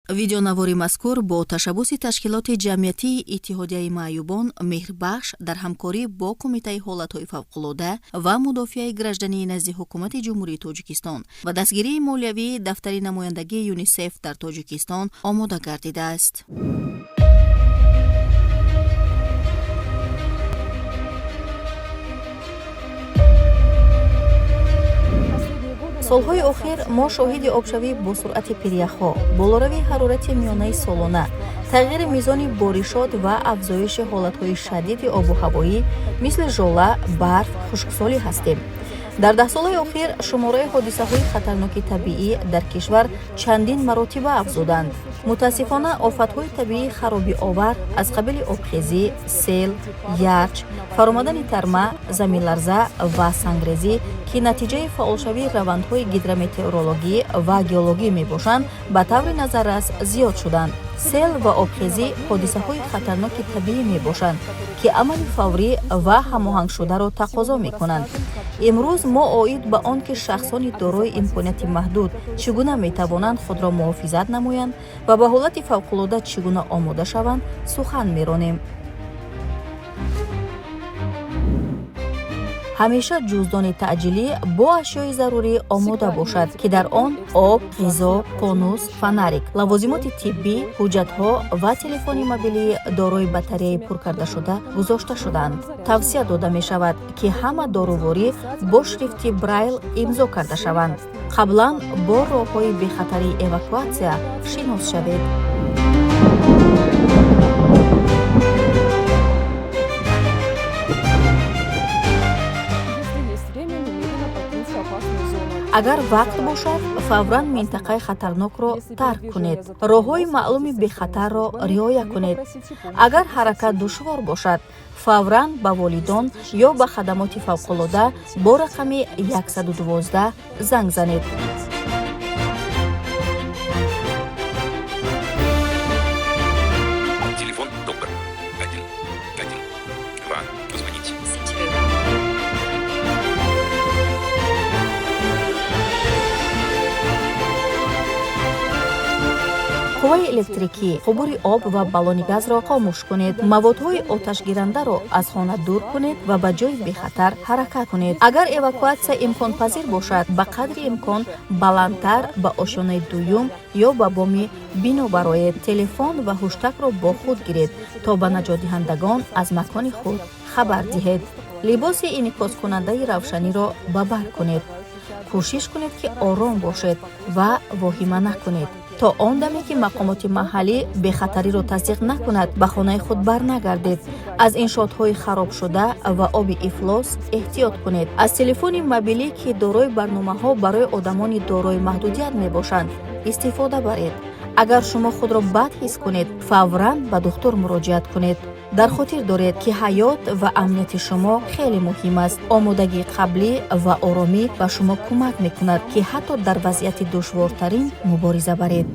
видеонавори мазкур бо ташаббуси ташкилоти ҷамъиятии иттиҳодияи маъюбон меҳрбахш дар ҳамкорӣ бо Кумитаи ҳолатҳои фавқулода ва мудофиаи гражданӣ назди ҳукумати ҷумҳурии Тоҷикистон ва дастгирии молиявии дафтари намояндагии ЮНИСЕФ дар Тоҷикистон омода гардидааст. солҳои охир мо шоҳиди обшавӣ бо суръати пиряхҳо, болоравии ҳароратии миёнаи солона, тағйири мизони боришот ва афзоиши ҳолатҳои шадиди обу ҳавоӣ мисли жола, барф, хушксолӣ ҳастем. дар 10 солаи охир шумораи ҳодисаҳои хатарноки табиӣ дар кишвар чандин маротиба афзуданд. мутаассифона офатҳои табиии харобиовар аз қабили обхезӣ, сел, ярч, фаромадани тарма, заминларза ва сангрезӣ ки натиҷаи фаъолшавии равандҳои гидрометеорологӣ ва геологӣ мебошанд, ба таври назаррас зиёд шуданд. сел ва обхезӣ ҳодисаҳои хатарноки табиӣ мебошанд ки амали фаврӣ ва ҳамоҳангшударо тақозо мекунанд. имрӯз мо оид ба он ки шахсони дорои имконияти маҳдуд чӣ гуна метавонанд худро муҳофизат намоянд ва ба ҳолати фавқулода чӣ гуна омода шаванд, сухан меронем. ҳамеша ҷуздони таъҷилӣ бо ашёи зарурӣ омода бошад ки дар он об, ғизо, қонус, фонарик, лавозимоти тиббӣ, ҳуҷҷатҳо ва телефони мобилии дорои батареяи пуркардашуда гузошта шуданд. тавсия дода мешавад ки ҳама доруворӣ бо шрифти брайл имзо карда шаванд. қаблан бо роҳҳои бехатарии эвакуатсия шинос шавед. агар вақт бошад, фавран минтақаи хатарнокро тарк кунед. роҳҳои маълуми бехатарро риоя кунед. агар ҳаракат душвор бошад, фавран ба волидон ё ба хадамоти фавқулода бо рақами 112 занг занед. Телефон доктор 112. Позвоните. қувваи электрикӣ, қубури об ва баллони газро хомӯш кунед. маводҳои оташгирандаро аз хона дур кунед ва ба ҷои бехатар ҳаракат кунед. агар эвакуатсия имконпазир бошад, ба қадри имкон баландтар ба ошёнаи дуюм ё ба боми бино бароед. телефон ва ҳуштакро бо худ гиред, то ба наҷотдиҳандагон аз макони худ хабар диҳед. либоси инъикоскунандаи равшаниро ба бар кунед. кӯшиш кунед ки ором бошед ва воҳима накунед, то он даме ки мақомоти маҳаллӣ бехатариро тасдиқ накунад, ба хонаи худ барнагардед. аз иншоотҳои харобшуда ва оби ифлос эҳтиёт кунед. аз телефони мобилӣ ки дорои барномаҳо барои одамони дорои маҳдудият мебошанд, истифода баред. агар шумо худро бад ҳис кунед, фавран ба духтур муроҷиат кунед. дар хотир доред ки ҳаёт ва амнияти шумо хеле муҳим аст. омодагии қаблӣ ва оромӣ ба шумо кӯмак мекунад ки ҳатто дар вазъияти душвортарин мубориза баред.